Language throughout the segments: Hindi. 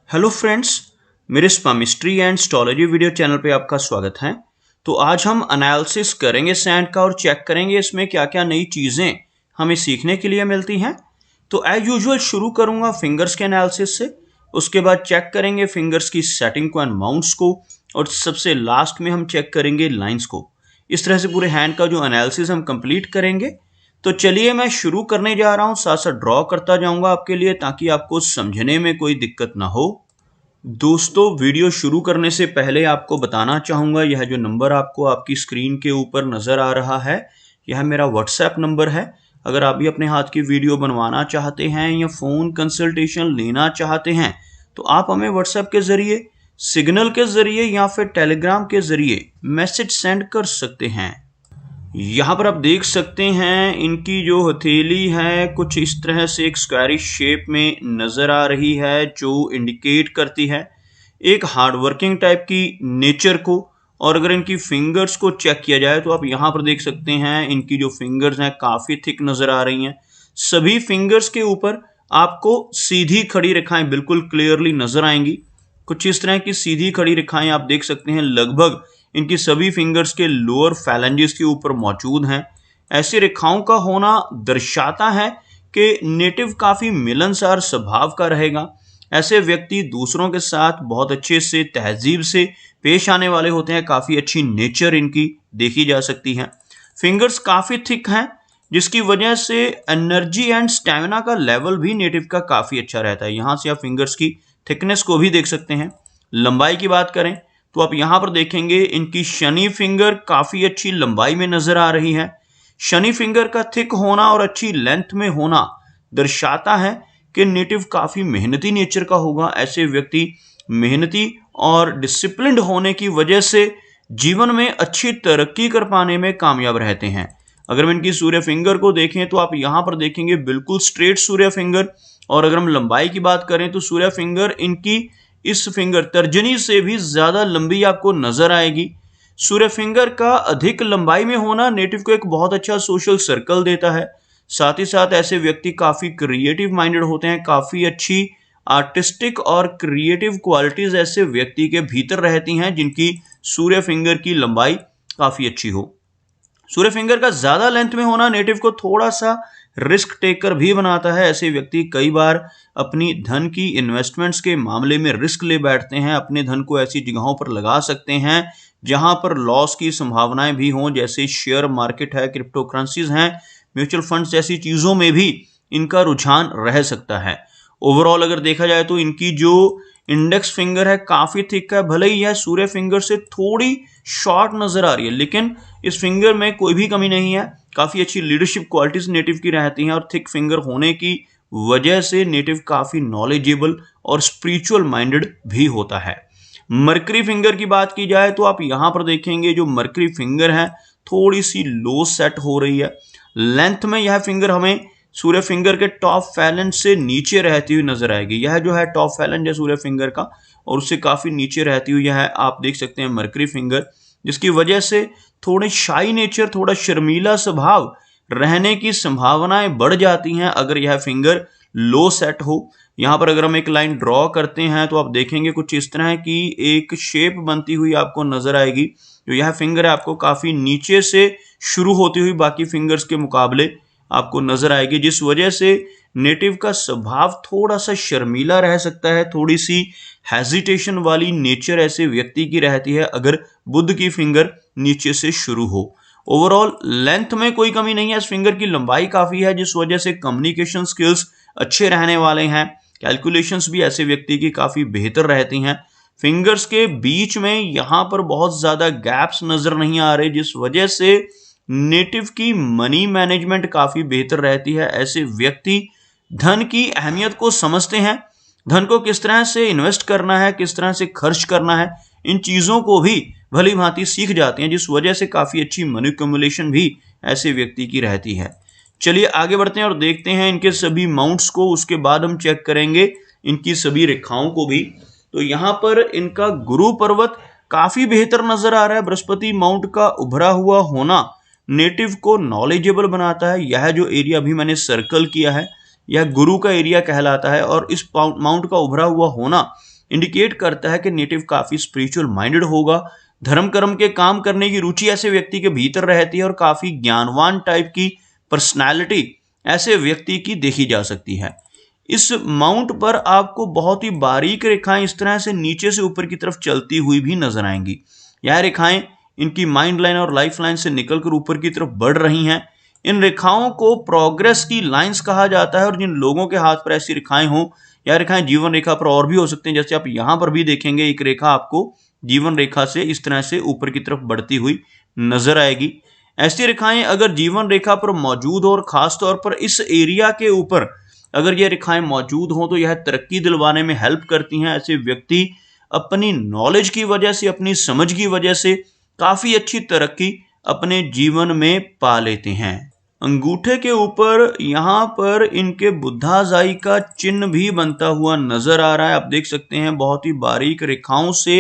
हेलो फ्रेंड्स, मेरे स्पामिस्ट्री एंड एस्ट्रोलॉजी वीडियो चैनल पे आपका स्वागत है। तो आज हम एनालिसिस करेंगे सैंड का और चेक करेंगे इसमें क्या क्या नई चीज़ें हमें सीखने के लिए मिलती हैं। तो एज यूजुअल शुरू करूंगा फिंगर्स के एनालिसिस से, उसके बाद चेक करेंगे फिंगर्स की सेटिंग को एंड माउंट्स को, और सबसे लास्ट में हम चेक करेंगे लाइंस को। इस तरह से पूरे हैंड का जो एनालिसिस हम कंप्लीट करेंगे। तो चलिए मैं शुरू करने जा रहा हूँ, साथ साथ ड्रॉ करता जाऊंगा आपके लिए ताकि आपको समझने में कोई दिक्कत ना हो। दोस्तों, वीडियो शुरू करने से पहले आपको बताना चाहूँगा, यह जो नंबर आपको आपकी स्क्रीन के ऊपर नज़र आ रहा है, यह मेरा व्हाट्सएप नंबर है। अगर आप भी अपने हाथ की वीडियो बनवाना चाहते हैं या फ़ोन कंसल्टेशन लेना चाहते हैं तो आप हमें व्हाट्सएप के ज़रिए, सिग्नल के ज़रिए या फिर टेलीग्राम के ज़रिए मैसेज सेंड कर सकते हैं। यहाँ पर आप देख सकते हैं इनकी जो हथेली है कुछ इस तरह से एक स्क्वायरिश शेप में नज़र आ रही है, जो इंडिकेट करती है एक हार्डवर्किंग टाइप की नेचर को। और अगर इनकी फिंगर्स को चेक किया जाए तो आप यहाँ पर देख सकते हैं इनकी जो फिंगर्स हैं काफ़ी थिक नज़र आ रही हैं। सभी फिंगर्स के ऊपर आपको सीधी खड़ी रेखाएं बिल्कुल क्लियरली नज़र आएंगी। कुछ इस तरह की सीधी खड़ी रेखाएं आप देख सकते हैं लगभग इनकी सभी फिंगर्स के लोअर फैलेंजेस के ऊपर मौजूद हैं। ऐसी रेखाओं का होना दर्शाता है कि नेटिव काफ़ी मिलनसार स्वभाव का रहेगा। ऐसे व्यक्ति दूसरों के साथ बहुत अच्छे से तहजीब से पेश आने वाले होते हैं, काफ़ी अच्छी नेचर इनकी देखी जा सकती है। फिंगर्स काफ़ी थिक हैं जिसकी वजह से एनर्जी एंड स्टैमिना का लेवल भी नेटिव का काफ़ी अच्छा रहता है। यहाँ से आप फिंगर्स की थिकनेस को भी देख सकते हैं। लंबाई की बात करें तो आप यहाँ पर देखेंगे इनकी शनि फिंगर काफ़ी अच्छी लंबाई में नज़र आ रही है। शनि फिंगर का थिक होना और अच्छी लेंथ में होना दर्शाता है कि नेटिव काफ़ी मेहनती नेचर का होगा। ऐसे व्यक्ति मेहनती और डिसिप्लिन्ड होने की वजह से जीवन में अच्छी तरक्की कर पाने में कामयाब रहते हैं। अगर हम इनकी सूर्य फिंगर को देखें तो आप यहाँ पर देखेंगे बिल्कुल स्ट्रेट सूर्य फिंगर। और अगर हम लंबाई की बात करें तो सूर्य फिंगर इनकी इस फिंगर तर्जनी से भी ज़्यादा लंबी आपको नज़र आएगी। सूर्य फिंगर का अधिक लंबाई में होना नेटिव को एक बहुत अच्छा सोशल सर्कल देता है। साथ ही साथ ऐसे व्यक्ति काफ़ी क्रिएटिव माइंडेड होते हैं, काफ़ी अच्छी आर्टिस्टिक और क्रिएटिव क्वालिटीज़ ऐसे व्यक्ति के भीतर रहती हैं जिनकी सूर्य फिंगर की लंबाई काफ़ी अच्छी हो। सूर्य फिंगर का ज़्यादा लेंथ में होना नेटिव को थोड़ा सा रिस्क टेकर भी बनाता है। ऐसे व्यक्ति कई बार अपनी धन की इन्वेस्टमेंट्स के मामले में रिस्क ले बैठते हैं, अपने धन को ऐसी जगहों पर लगा सकते हैं जहां पर लॉस की संभावनाएं भी हों, जैसे शेयर मार्केट है, क्रिप्टो करेंसीज हैं, म्यूचुअल फंड्स जैसी चीज़ों में भी इनका रुझान रह सकता है। ओवरऑल अगर देखा जाए तो इनकी जो इंडेक्स फिंगर है काफ़ी थिक है। भले ही यह सूर्य फिंगर से थोड़ी शॉर्ट नज़र आ रही है, लेकिन इस फिंगर में कोई भी कमी नहीं है। काफ़ी अच्छी लीडरशिप क्वालिटीज़ नेटिव की रहती हैं और थिक फिंगर होने की वजह से नेटिव काफ़ी नॉलेजेबल और स्पिरिचुअल माइंडेड भी होता है। मरकरी फिंगर की बात की जाए तो आप यहाँ पर देखेंगे जो मरकरी फिंगर है थोड़ी सी लो सेट हो रही है। लेंथ में यह फिंगर हमें सूर्य फिंगर के टॉप फैलेंज से नीचे रहती हुई नजर आएगी। यह जो है टॉप फैलेंज है सूर्य फिंगर का और उससे काफ़ी नीचे रहती हुई यह आप देख सकते हैं मरकरी फिंगर, जिसकी वजह से थोड़े शाई नेचर, थोड़ा शर्मीला स्वभाव रहने की संभावनाएं बढ़ जाती हैं अगर यह फिंगर लो सेट हो। यहाँ पर अगर हम एक लाइन ड्रॉ करते हैं तो आप देखेंगे कुछ इस तरह की एक शेप बनती हुई आपको नजर आएगी। जो यह फिंगर है आपको काफ़ी नीचे से शुरू होती हुई बाकी फिंगर्स के मुकाबले आपको नजर आएगी, जिस वजह से नेटिव का स्वभाव थोड़ा सा शर्मीला रह सकता है। थोड़ी सी हेजिटेशन वाली नेचर ऐसे व्यक्ति की रहती है अगर बुध की फिंगर नीचे से शुरू हो। ओवरऑल लेंथ में कोई कमी नहीं है, इस फिंगर की लंबाई काफ़ी है, जिस वजह से कम्युनिकेशन स्किल्स अच्छे रहने वाले हैं। कैलकुलेशंस भी ऐसे व्यक्ति की काफ़ी बेहतर रहती हैं। फिंगर्स के बीच में यहाँ पर बहुत ज़्यादा गैप्स नज़र नहीं आ रहे, जिस वजह से नेटिव की मनी मैनेजमेंट काफ़ी बेहतर रहती है। ऐसे व्यक्ति धन की अहमियत को समझते हैं, धन को किस तरह से इन्वेस्ट करना है, किस तरह से खर्च करना है, इन चीज़ों को भी भली भांति सीख जाते हैं, जिस वजह से काफ़ी अच्छी मनी एक्युमुलेशन भी ऐसे व्यक्ति की रहती है। चलिए आगे बढ़ते हैं और देखते हैं इनके सभी माउंट्स को, उसके बाद हम चेक करेंगे इनकी सभी रेखाओं को भी। तो यहाँ पर इनका गुरु पर्वत काफ़ी बेहतर नज़र आ रहा है। बृहस्पति माउंट का उभरा हुआ होना नेटिव को नॉलेजेबल बनाता है। यह जो एरिया अभी मैंने सर्कल किया है यह गुरु का एरिया कहलाता है और इस माउंट का उभरा हुआ होना इंडिकेट करता है कि नेटिव काफी स्पिरिचुअल माइंडेड होगा। धर्म कर्म के काम करने की रुचि ऐसे व्यक्ति के भीतर रहती है और काफी ज्ञानवान टाइप की पर्सनालिटी ऐसे व्यक्ति की देखी जा सकती है। इस माउंट पर आपको बहुत ही बारीक रेखाएं इस तरह से नीचे से ऊपर की तरफ चलती हुई भी नजर आएंगी। यह रेखाएं इनकी माइंड लाइन और लाइफ लाइन से निकलकर ऊपर की तरफ बढ़ रही हैं। इन रेखाओं को प्रोग्रेस की लाइंस कहा जाता है और जिन लोगों के हाथ पर ऐसी रेखाएं हों, यह रेखाएं जीवन रेखा पर और भी हो सकते हैं। जैसे आप यहां पर भी देखेंगे एक रेखा आपको जीवन रेखा से इस तरह से ऊपर की तरफ बढ़ती हुई नजर आएगी। ऐसी रेखाएं अगर जीवन रेखा पर मौजूद हो और खास तौर पर इस एरिया के ऊपर अगर यह रेखाएं मौजूद हों तो यह तरक्की दिलवाने में हेल्प करती हैं। ऐसे व्यक्ति अपनी नॉलेज की वजह से, अपनी समझ की वजह से काफी अच्छी तरक्की अपने जीवन में पा लेते हैं। अंगूठे के ऊपर यहां पर इनके बुद्धाजाई का चिन्ह भी बनता हुआ नजर आ रहा है। आप देख सकते हैं बहुत ही बारीक रेखाओं से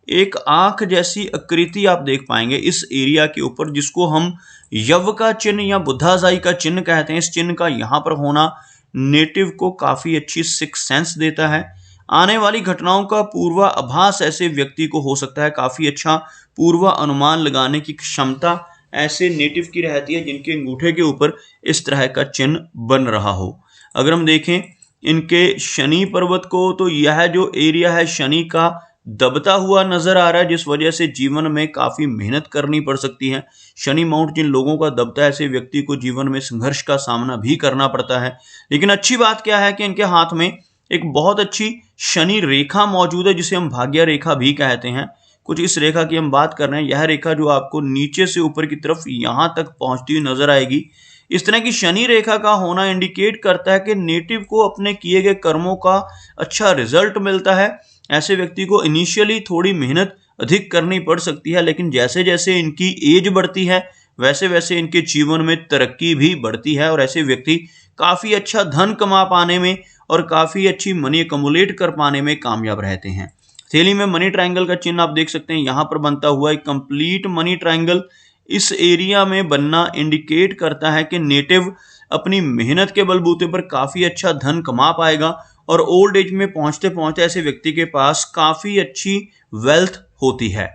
एक आंख जैसी आकृति आप देख पाएंगे इस एरिया के ऊपर, जिसको हम यव का चिन्ह या बुद्धाजाई का चिन्ह कहते हैं। इस चिन्ह का यहां पर होना नेटिव को काफी अच्छी सिक्स सेंस देता है। आने वाली घटनाओं का पूर्वाभास ऐसे व्यक्ति को हो सकता है। काफी अच्छा पूर्व अनुमान लगाने की क्षमता ऐसे नेटिव की रहती है जिनके अंगूठे के ऊपर इस तरह का चिन्ह बन रहा हो। अगर हम देखें इनके शनि पर्वत को तो यह जो एरिया है शनि का दबता हुआ नजर आ रहा है, जिस वजह से जीवन में काफी मेहनत करनी पड़ सकती है। शनि माउंट जिन लोगों का दबता है ऐसे व्यक्ति को जीवन में संघर्ष का सामना भी करना पड़ता है। लेकिन अच्छी बात क्या है कि इनके हाथ में एक बहुत अच्छी शनि रेखा मौजूद है जिसे हम भाग्य रेखा भी कहते हैं। कुछ इस रेखा की हम बात कर रहे हैं। यह रेखा जो आपको नीचे से ऊपर की तरफ यहां तक पहुंचती हुई नजर आएगी। इस तरह की शनि रेखा का होना इंडिकेट करता है कि नेटिव को अपने किए गए कर्मों का अच्छा रिजल्ट मिलता है। ऐसे व्यक्ति को इनिशियली थोड़ी मेहनत अधिक करनी पड़ सकती है, लेकिन जैसे जैसे इनकी एज बढ़ती है वैसे वैसे इनके जीवन में तरक्की भी बढ़ती है और ऐसे व्यक्ति काफी अच्छा धन कमा पाने में और काफी अच्छी मनी अकोमुलेट कर पाने में कामयाब रहते हैं। थैली में मनी ट्रायंगल का चिन्ह आप देख सकते हैं यहां पर बनता हुआ एक कंप्लीट मनी ट्रायंगल इस एरिया में बनना इंडिकेट करता है कि नेटिव अपनी मेहनत के बलबूते पर काफी अच्छा धन कमा पाएगा और ओल्ड एज में पहुंचते पहुंचते ऐसे व्यक्ति के पास काफी अच्छी वेल्थ होती है।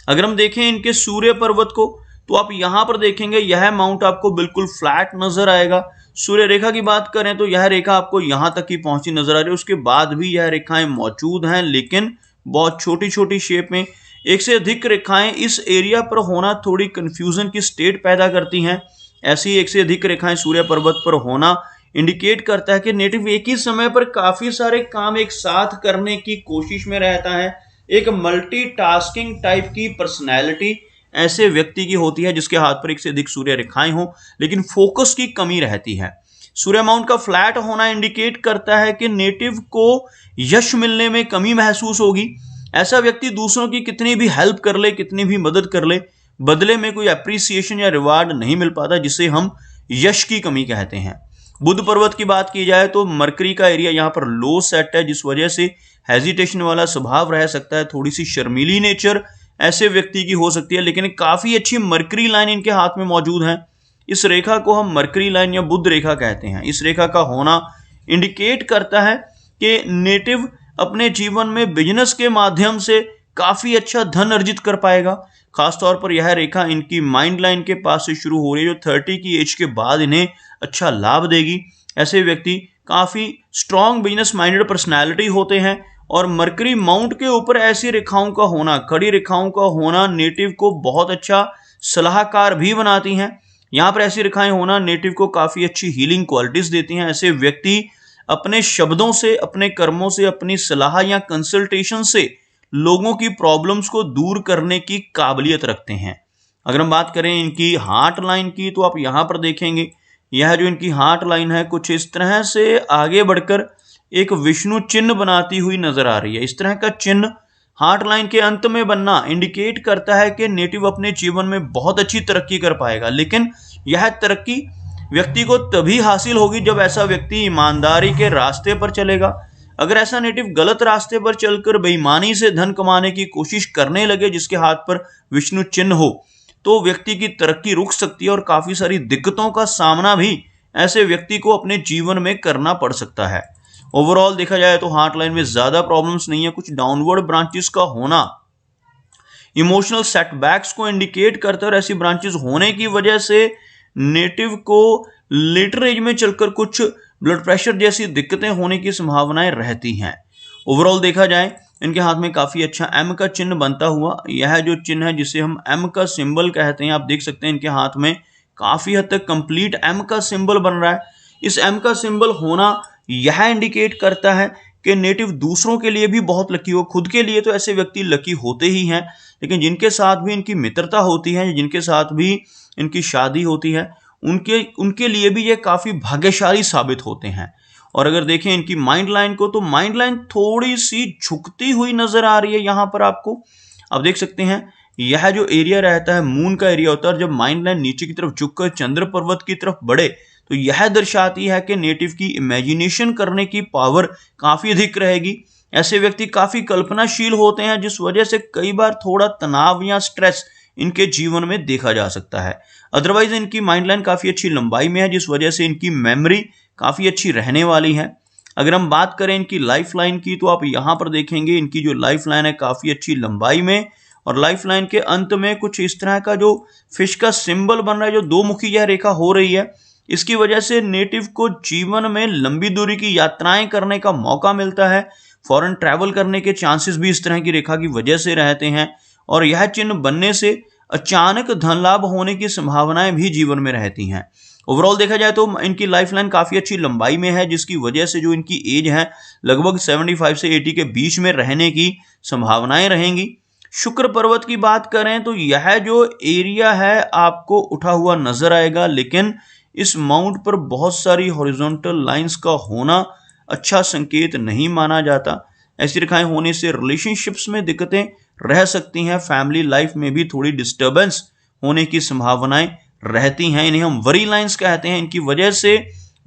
अगर हम देखें इनके सूर्य पर्वत को तो आप यहां पर देखेंगे यह माउंट आपको बिल्कुल फ्लैट नजर आएगा। सूर्य रेखा की बात करें तो यह रेखा आपको यहां तक ही पहुंची नजर आ रही है। उसके बाद भी यह रेखाएं मौजूद हैं, लेकिन बहुत छोटी छोटी शेप में। एक से अधिक रेखाएं इस एरिया पर होना थोड़ी कंफ्यूजन की स्टेट पैदा करती हैं। ऐसी एक से अधिक रेखाएं सूर्य पर्वत पर होना इंडिकेट करता है कि नेटिव एक ही समय पर काफी सारे काम एक साथ करने की कोशिश में रहता है। एक मल्टीटास्किंग टाइप की पर्सनैलिटी ऐसे व्यक्ति की होती है जिसके हाथ पर एक से अधिक सूर्य रेखाएं हो, लेकिन फोकस की कमी रहती है। सूर्य माउंट का फ्लैट होना इंडिकेट करता है कि नेटिव को यश मिलने में कमी महसूस होगी। ऐसा व्यक्ति दूसरों की कितनी भी हेल्प कर ले, कितनी भी मदद कर ले, बदले में कोई अप्रिसिएशन या रिवार्ड नहीं मिल पाता, जिसे हम यश की कमी कहते हैं। बुध पर्वत की बात की जाए तो मरकरी का एरिया यहाँ पर लो सेट है, जिस वजह से हेजिटेशन वाला स्वभाव रह सकता है। थोड़ी सी शर्मीली नेचर ऐसे व्यक्ति की हो सकती है, लेकिन काफी अच्छी मरकरी लाइन इनके हाथ में मौजूद है। इस रेखा को हम मरकरी लाइन या बुध रेखा कहते हैं। इस रेखा का होना इंडिकेट करता है कि नेटिव अपने जीवन में बिजनेस के माध्यम से काफी अच्छा धन अर्जित कर पाएगा। खासतौर पर यह रेखा इनकी माइंड लाइन के पास से शुरू हो रही है, जो 30 की एज के बाद इन्हें अच्छा लाभ देगी। ऐसे व्यक्ति काफी स्ट्रॉन्ग बिजनेस माइंडेड पर्सनैलिटी होते हैं और मरकरी माउंट के ऊपर ऐसी रेखाओं का होना, कड़ी रेखाओं का होना नेटिव को बहुत अच्छा सलाहकार भी बनाती हैं। यहाँ पर ऐसी रेखाएं होना नेटिव को काफी अच्छी हीलिंग क्वालिटीज देती हैं। ऐसे व्यक्ति अपने शब्दों से, अपने कर्मों से, अपनी सलाह या कंसल्टेशन से लोगों की प्रॉब्लम्स को दूर करने की काबिलियत रखते हैं। अगर हम बात करें इनकी हार्ट लाइन की तो आप यहाँ पर देखेंगे यह जो इनकी हार्ट लाइन है कुछ इस तरह से आगे बढ़कर एक विष्णु चिन्ह बनाती हुई नजर आ रही है। इस तरह का चिन्ह हार्ट लाइन के अंत में बनना इंडिकेट करता है कि नेटिव अपने जीवन में बहुत अच्छी तरक्की कर पाएगा, लेकिन यह तरक्की व्यक्ति को तभी हासिल होगी जब ऐसा व्यक्ति ईमानदारी के रास्ते पर चलेगा। अगर ऐसा नेटिव गलत रास्ते पर चलकर बेईमानी से धन कमाने की कोशिश करने लगे जिसके हाथ पर विष्णु चिन्ह हो, तो व्यक्ति की तरक्की रुक सकती है और काफी सारी दिक्कतों का सामना भी ऐसे व्यक्ति को अपने जीवन में करना पड़ सकता है। ओवरऑल देखा जाए तो हार्ट लाइन में ज्यादा प्रॉब्लम्स नहीं है। कुछ डाउनवर्ड ब्रांचेस का होना इमोशनल सेटबैक्स को इंडिकेट करता है और ऐसी ब्रांचेस होने की वजह से नेटिव को लेटर एज में चलकर कुछ ब्लड प्रेशर जैसी दिक्कतें होने की संभावनाएं रहती हैं। ओवरऑल देखा जाए इनके हाथ में काफी अच्छा एम का चिन्ह बनता हुआ, यह जो चिन्ह है जिसे हम एम का सिंबल कहते हैं, आप देख सकते हैं इनके हाथ में काफी हद तक कंप्लीट एम का सिंबल बन रहा है। इस एम का सिंबल होना यह इंडिकेट करता है कि नेटिव दूसरों के लिए भी बहुत लकी हो। खुद के लिए तो ऐसे व्यक्ति लकी होते ही हैं, लेकिन जिनके साथ भी इनकी मित्रता होती है, जिनके साथ भी इनकी शादी होती है, उनके लिए भी ये काफी भाग्यशाली साबित होते हैं। और अगर देखें इनकी माइंड लाइन को, तो माइंड लाइन थोड़ी सी झुकती हुई नजर आ रही है। यहां पर आपको आप देख सकते हैं यह जो एरिया रहता है मून का एरिया होता है, और जब माइंड लाइन नीचे की तरफ झुककर चंद्र पर्वत की तरफ बढ़े तो यह दर्शाती है कि नेटिव की इमेजिनेशन करने की पावर काफी अधिक रहेगी। ऐसे व्यक्ति काफी कल्पनाशील होते हैं, जिस वजह से कई बार थोड़ा तनाव या स्ट्रेस इनके जीवन में देखा जा सकता है। अदरवाइज इनकी माइंड लाइन काफी अच्छी लंबाई में है, जिस वजह से इनकी मेमोरी काफी अच्छी रहने वाली है। अगर हम बात करें इनकी लाइफ लाइन की, तो आप यहां पर देखेंगे इनकी जो लाइफ लाइन है काफी अच्छी लंबाई में, और लाइफ लाइन के अंत में कुछ इस तरह का जो फिश का सिंबल बन रहा है, जो दो मुखी यह रेखा हो रही है, इसकी वजह से नेटिव को जीवन में लंबी दूरी की यात्राएं करने का मौका मिलता है। फॉरेन ट्रैवल करने के चांसेस भी इस तरह की रेखा की वजह से रहते हैं, और यह चिन्ह बनने से अचानक धन लाभ होने की संभावनाएं भी जीवन में रहती हैं। ओवरऑल देखा जाए तो इनकी लाइफ लाइन काफी अच्छी लंबाई में है, जिसकी वजह से जो इनकी एज है लगभग 75 से 80 के बीच में रहने की संभावनाएं रहेंगी। शुक्र पर्वत की बात करें तो यह जो एरिया है आपको उठा हुआ नजर आएगा, लेकिन इस माउंट पर बहुत सारी हॉरिजॉन्टल लाइंस का होना अच्छा संकेत नहीं माना जाता। ऐसी रेखाएं होने से रिलेशनशिप्स में दिक्कतें रह सकती हैं, फैमिली लाइफ में भी थोड़ी डिस्टर्बेंस होने की संभावनाएं रहती हैं। इन्हें हम वरी लाइंस कहते हैं। इनकी वजह से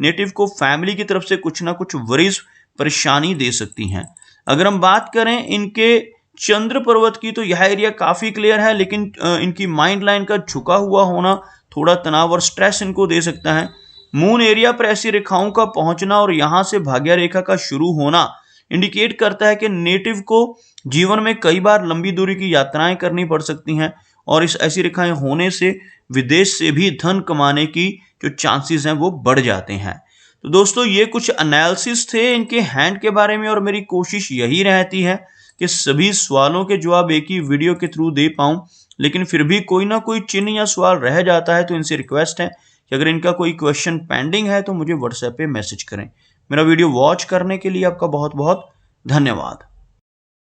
नेटिव को फैमिली की तरफ से कुछ ना कुछ वरीज परेशानी दे सकती हैं। अगर हम बात करें इनके चंद्र पर्वत की, तो यह एरिया काफी क्लियर है, लेकिन इनकी माइंड लाइन का झुका हुआ होना थोड़ा तनाव और स्ट्रेस इनको दे सकता है। मून एरिया पर ऐसी रेखाओं का पहुंचना और यहां से भाग्य रेखा का शुरू होना इंडिकेट करता है कि नेटिव को जीवन में कई बार लंबी दूरी की यात्राएं करनी पड़ सकती हैं, और इस ऐसी रेखाएं होने से विदेश से भी धन कमाने की जो चांसेस हैं वो बढ़ जाते हैं। तो दोस्तों ये कुछ एनालिसिस थे इनके हैंड के बारे में, और मेरी कोशिश यही रहती है कि सभी सवालों के जवाब एक ही वीडियो के थ्रू दे पाऊं, लेकिन फिर भी कोई ना कोई चिन्ह या सवाल रह जाता है, तो इनसे रिक्वेस्ट है कि अगर इनका कोई क्वेश्चन पेंडिंग है तो मुझे व्हाट्सएप पे मैसेज करें। मेरा वीडियो वॉच करने के लिए आपका बहुत बहुत धन्यवाद।